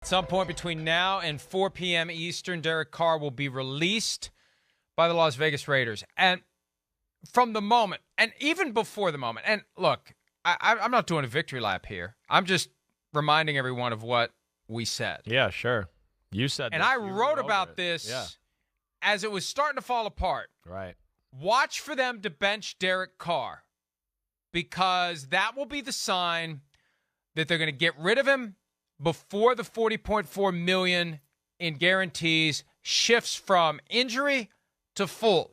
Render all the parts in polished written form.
At some point between now and 4 p.m. Eastern, Derek Carr will be released by the Las Vegas Raiders. And from the moment, and even before the moment, and look, I'm not doing a victory lap here. I'm just reminding everyone of what we said. Yeah, sure. You said and this. I wrote about this as it was starting to fall apart. Right. Watch for them to bench Derek Carr because that will be the sign that they're going to get rid of him before the $40.4 million in guarantees shifts from injury to full.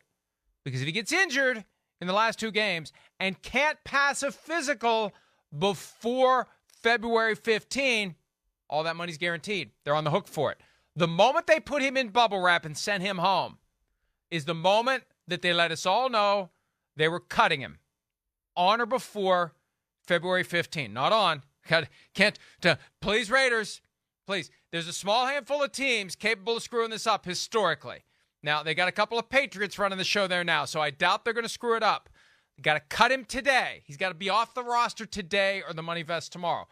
Because if he gets injured in the last two games and can't pass a physical before February 15, all that money's guaranteed. They're on the hook for it. The moment they put him in bubble wrap and sent him home is the moment that they let us all know they were cutting him on or before February 15. Not on. Please, Raiders, please. There's a small handful of teams capable of screwing this up historically. Now, they got a couple of Patriots running the show there now, so I doubt they're going to screw it up. You got to cut him today. He's got to be off the roster today or the money vests tomorrow.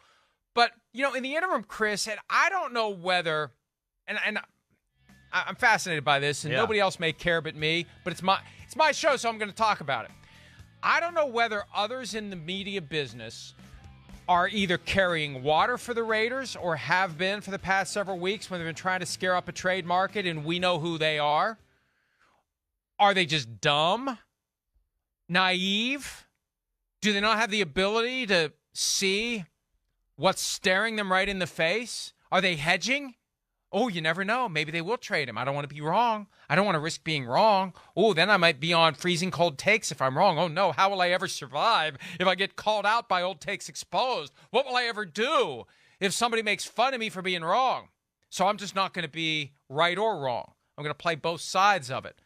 But, in the interim, Chris, and I don't know whether, and I'm fascinated by this, and nobody else may care but me, but it's my show, so I'm going to talk about it. I don't know whether others in the media business are either carrying water for the Raiders or have been for the past several weeks when they've been trying to scare up a trade market, and we know who they are. Are they just dumb? Naive? Do they not have the ability to see what's staring them right in the face? Are they hedging? Oh, you never know. Maybe they will trade him. I don't want to be wrong. I don't want to risk being wrong. Oh, then I might be on freezing cold takes if I'm wrong. Oh, no. How will I ever survive if I get called out by old takes exposed? What will I ever do if somebody makes fun of me for being wrong? So I'm just not going to be right or wrong. I'm going to play both sides of it.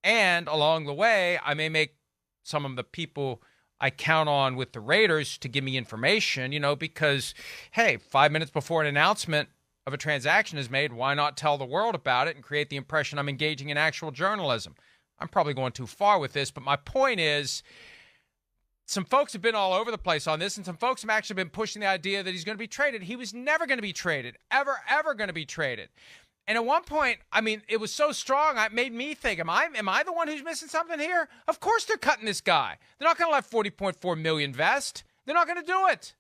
And along the way, I may make some of the people I count on with the Raiders to give me information, because, hey, 5 minutes before an announcement of a transaction is made, why not tell the world about it and create the impression I'm engaging in actual journalism? I'm probably going too far with this, but my point is some folks have been all over the place on this, and some folks have actually been pushing the idea that he's going to be traded. He was never going to be traded, ever going to be traded. And at one point, it was so strong, it made me think, am I the one who's missing something here? Of course they're cutting this guy. They're not going to let $40.4 million vest. They're not going to do it.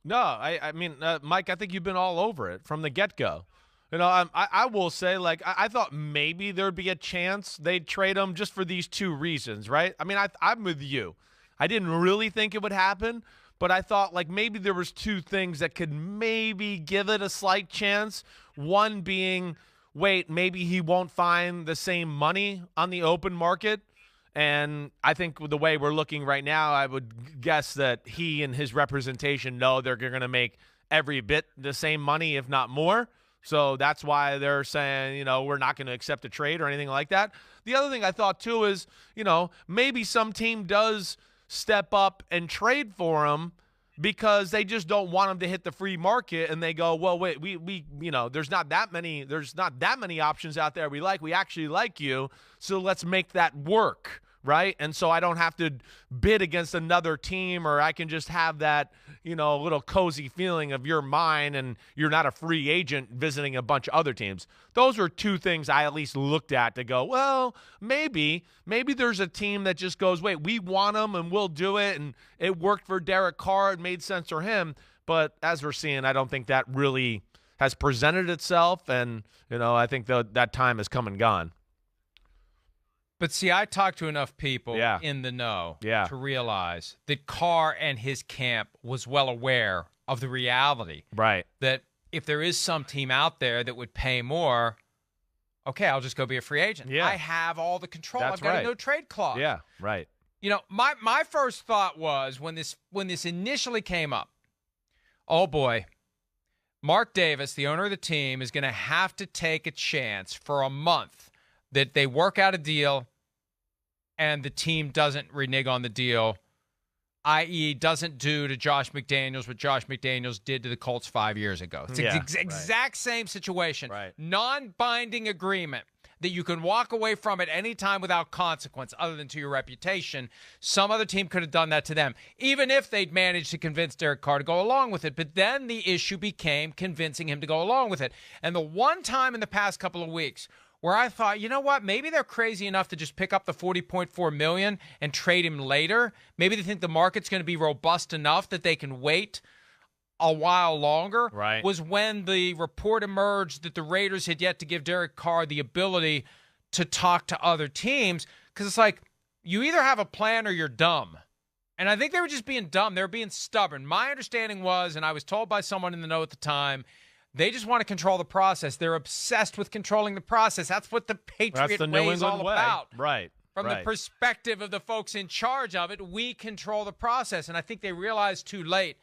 No, I mean, Mike, I think you've been all over it from the get-go. I will say, I thought maybe there'd be a chance they'd trade him just for these two reasons, right? I'm with you. I didn't really think it would happen, but I thought, maybe there was two things that could maybe give it a slight chance. One being, wait, maybe he won't find the same money on the open market. And I think the way we're looking right now, I would guess that he and his representation know they're going to make every bit the same money, if not more. So that's why they're saying, we're not going to accept a trade or anything like that. The other thing I thought, too, is, maybe some team does step up and trade for him because they just don't want him to hit the free market, and they go, well, wait, we there's not that many options out there we actually like you, so let's make that work, right? And so I don't have to bid against another team, or I can just have that, little cozy feeling of you're mine and you're not a free agent visiting a bunch of other teams. Those are two things I at least looked at to go, well, maybe there's a team that just goes, wait, we want him and we'll do it, and it worked for Derek Carr, it made sense for him. But as we're seeing, I don't think that really has presented itself, and I think that time has come and gone. But see, I talked to enough people in the know to realize that Carr and his camp was well aware of the reality. Right. That if there is some team out there that would pay more, okay, I'll just go be a free agent. Yeah. I have all the control. That's I've got right. a no-trade clause. Yeah, right. My first thought was when this initially came up, oh boy, Mark Davis, the owner of the team, is going to have to take a chance for a month that they work out a deal and the team doesn't renege on the deal, i.e. doesn't do to Josh McDaniels what Josh McDaniels did to the Colts 5 years ago. It's the exact same situation. Right. Non-binding agreement. that you can walk away from at any time without consequence other than to your reputation. Some other team could have done that to them, even if they'd managed to convince Derek Carr to go along with it. But then the issue became convincing him to go along with it. And the one time in the past couple of weeks where I thought, you know what, maybe they're crazy enough to just pick up the $40.4 million and trade him later. Maybe they think the market's going to be robust enough that they can wait a while longer, right, was when the report emerged that the Raiders had yet to give Derek Carr the ability to talk to other teams. Because it's like, you either have a plan or you're dumb. And I think they were just being dumb. They were being stubborn. My understanding was, and I was told by someone in the know at the time, they just want to control the process. They're obsessed with controlling the process. That's what the Patriot way is all about. Right. From the perspective of the folks in charge of it, we control the process. And I think they realized too late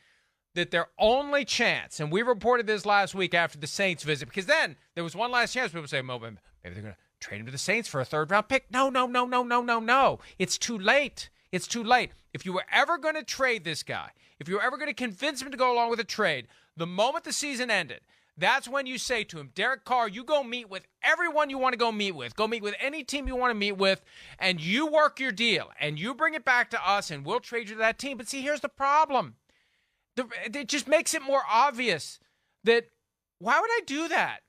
that their only chance, and we reported this last week after the Saints visit, because then there was one last chance. People say, maybe they're going to trade him to the Saints for a third-round pick. No. It's too late. It's too late. If you were ever going to trade this guy, if you were ever going to convince him to go along with a trade, the moment the season ended, that's when you say to him, Derek Carr, you go meet with everyone you want to go meet with. Go meet with any team you want to meet with, and you work your deal, and you bring it back to us, and we'll trade you to that team. But see, here's the problem. It just makes it more obvious that why would I do that?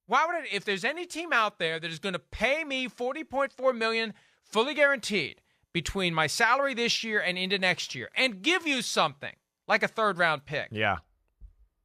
Why would I? If there's any team out there that is going to pay me $40.4 million fully guaranteed between my salary this year and into next year and give you something like a third-round pick. Yeah.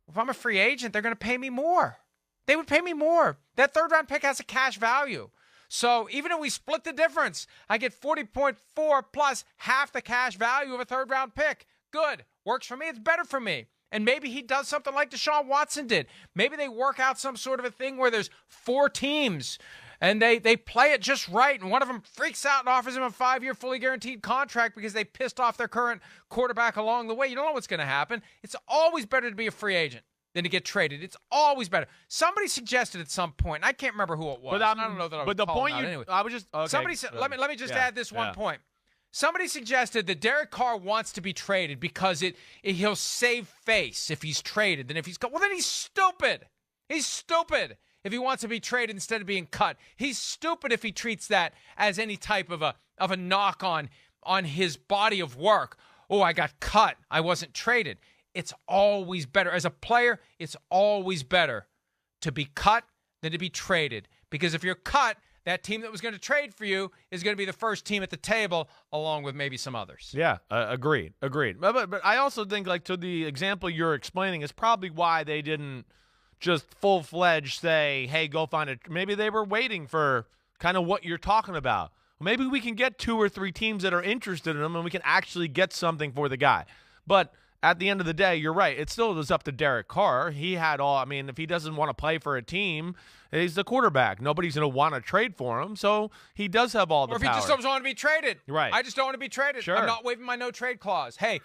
If I'm a free agent, they're going to pay me more. They would pay me more. That third-round pick has a cash value. So even if we split the difference, I get 40.4 plus half the cash value of a third-round pick. Good. Works for me. It's better for me. And maybe he does something like Deshaun Watson did. Maybe they work out some sort of a thing where there's 4 teams and they play it just right, and one of them freaks out and offers him a 5-year fully guaranteed contract because they pissed off their current quarterback along the way. You don't know what's going to happen. It's always better to be a free agent than to get traded. It's always better. Somebody suggested at some point, and I can't remember who it was. But I don't know that I was But the calling point out anyway. I was just okay. Somebody said, let me just add this one point. Somebody suggested that Derek Carr wants to be traded because he'll save face if he's traded than if he's cut. Well, then he's stupid. He's stupid if he wants to be traded instead of being cut. He's stupid if he treats that as any type of a knock on his body of work. Oh, I got cut. I wasn't traded. It's always better. As a player, it's always better to be cut than to be traded. Because if you're cut, that team that was going to trade for you is going to be the first team at the table, along with maybe some others. Yeah, agreed. But I also think, like, to the example you're explaining is probably why they didn't just full-fledged say, hey, go find it. Maybe they were waiting for kind of what you're talking about. Maybe we can get 2 or 3 teams that are interested in him and we can actually get something for the guy. But at the end of the day, you're right. It still was up to Derek Carr. He had all, I mean, if he doesn't want to play for a team, he's the quarterback. Nobody's going to want to trade for him, so he does have all the power. Or if he just doesn't want to be traded. Right. I just don't want to be traded. Sure. I'm not waiving my no-trade clause. Hey,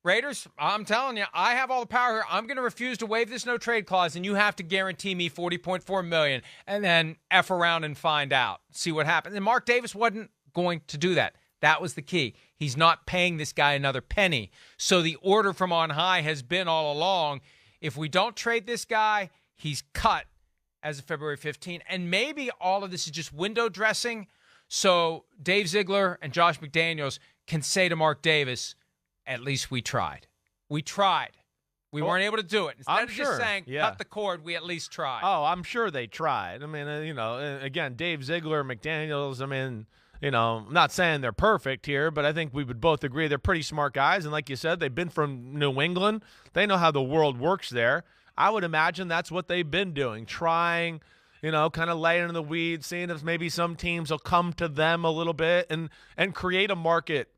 Raiders, I'm telling you, I have all the power here. I'm going to refuse to waive this no-trade clause, and you have to guarantee me $40.4 million, and then F around and find out. See what happens. And Mark Davis wasn't going to do that. That was the key. He's not paying this guy another penny. So the order from on high has been all along, if we don't trade this guy, he's cut as of February 15. And maybe all of this is just window dressing so Dave Ziegler and Josh McDaniels can say to Mark Davis, at least we tried. We tried. We weren't able to do it. Instead of just saying, cut the cord, we at least tried. Oh, I'm sure they tried. I mean, again, Dave Ziegler, McDaniels, I mean, I'm not saying they're perfect here, but I think we would both agree they're pretty smart guys. And like you said, they've been from New England. They know how the world works there. I would imagine that's what they've been doing, trying, kind of laying in the weeds, seeing if maybe some teams will come to them a little bit and create a market,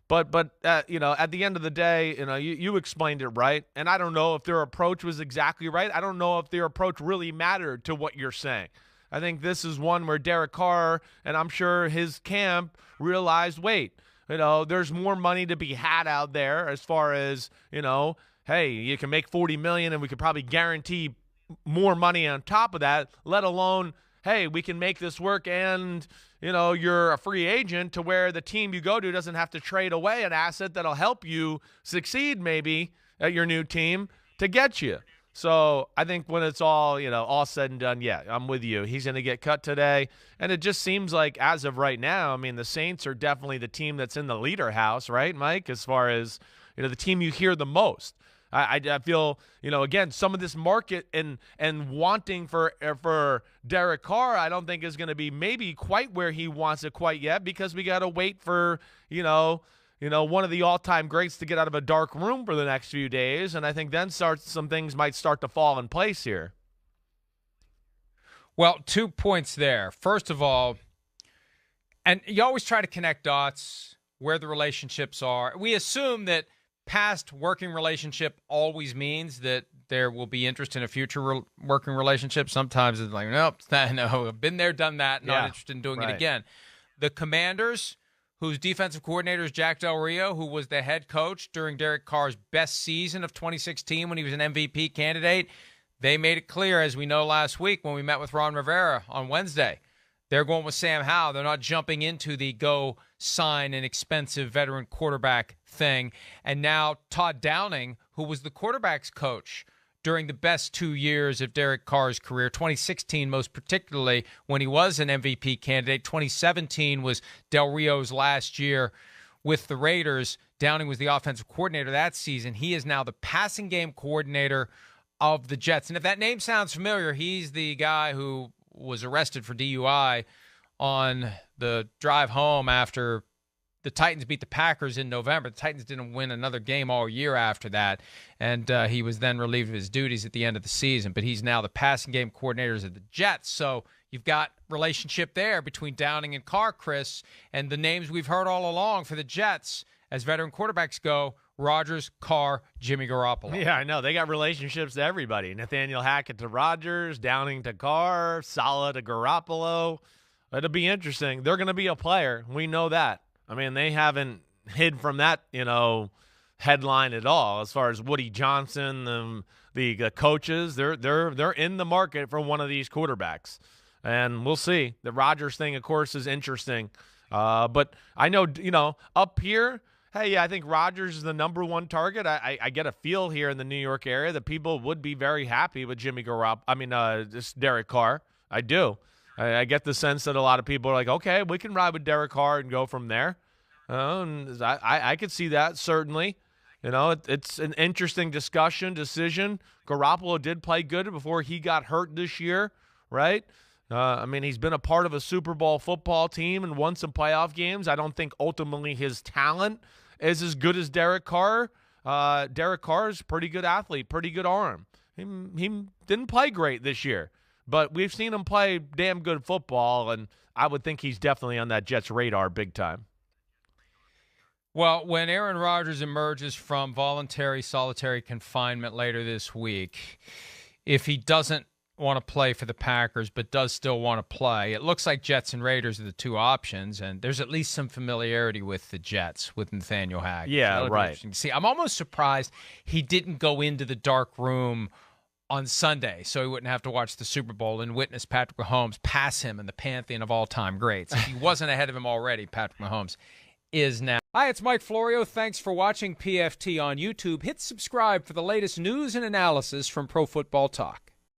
But at the end of the day, you explained it right. And I don't know if their approach was exactly right. I don't know if their approach really mattered to what you're saying. I think this is one where Derek Carr, and I'm sure his camp, realized, wait, there's more money to be had out there as far as, hey, you can make $40 million and we could probably guarantee more money on top of that, let alone, hey, we can make this work and, you're a free agent to where the team you go to doesn't have to trade away an asset that'll help you succeed maybe at your new team to get you. So I think when it's all, all said and done, yeah, I'm with you. He's going to get cut today. And it just seems like as of right now, I mean, the Saints are definitely the team that's in the leader house, right, Mike, as far as, the team you hear the most. I feel, again, some of this market and wanting for Derek Carr, I don't think is going to be maybe quite where he wants it quite yet, because we got to wait for, one of the all-time greats to get out of a dark room for the next few days, and I think then some things might start to fall in place here. Well, 2 points there. First of all, and you always try to connect dots where the relationships are. We assume that past working relationship always means that there will be interest in a future working relationship. Sometimes it's like, nope, no, I've been there, done that, not interested in doing it again. The Commanders, whose defensive coordinator is Jack Del Rio, who was the head coach during Derek Carr's best season of 2016 when he was an MVP candidate, they made it clear, as we know last week when we met with Ron Rivera on Wednesday, they're going with Sam Howell. They're not jumping into the go sign an expensive veteran quarterback thing. And now Todd Downing, who was the quarterback's coach during the best 2 years of Derek Carr's career, 2016 most particularly when he was an MVP candidate. 2017 was Del Rio's last year with the Raiders. Downing was the offensive coordinator that season. He is now the passing game coordinator of the Jets. And if that name sounds familiar, he's the guy who was arrested for DUI on the drive home after the Titans beat the Packers in November. The Titans didn't win another game all year after that, and he was then relieved of his duties at the end of the season. But he's now the passing game coordinators of the Jets. So you've got relationship there between Downing and Carr, Chris, and the names we've heard all along for the Jets as veteran quarterbacks go: Rodgers, Carr, Jimmy Garoppolo. Yeah, I know. They got relationships to everybody. Nathaniel Hackett to Rodgers, Downing to Carr, Saleh to Garoppolo. It'll be interesting. They're going to be a player. We know that. I mean, they haven't hid from that, headline at all. As far as Woody Johnson, the coaches, they're in the market for one of these quarterbacks. And we'll see. The Rodgers thing, of course, is interesting. But I know, up here, hey, yeah, I think Rodgers is the number one target. I get a feel here in the New York area that people would be very happy with Jimmy Garoppolo. This Derek Carr. I do. I get the sense that a lot of people are like, okay, we can ride with Derek Carr and go from there. And I could see that, certainly. It's an interesting decision. Garoppolo did play good before he got hurt this year, right? He's been a part of a Super Bowl football team and won some playoff games. I don't think ultimately his talent is as good as Derek Carr. Derek Carr is a pretty good athlete, pretty good arm. He didn't play great this year, but we've seen him play damn good football, and I would think he's definitely on that Jets radar big time. Well, when Aaron Rodgers emerges from voluntary solitary confinement later this week, if he doesn't want to play for the Packers but does still want to play, it looks like Jets and Raiders are the two options, and there's at least some familiarity with the Jets with Nathaniel Hackett. Yeah, so right. See, I'm almost surprised he didn't go into the dark room on Sunday so he wouldn't have to watch the Super Bowl and witness Patrick Mahomes pass him in the pantheon of all-time greats. If he wasn't ahead of him already, Patrick Mahomes is now. Hi, it's Mike Florio. Thanks for watching PFT on YouTube. Hit subscribe for the latest news and analysis from Pro Football Talk.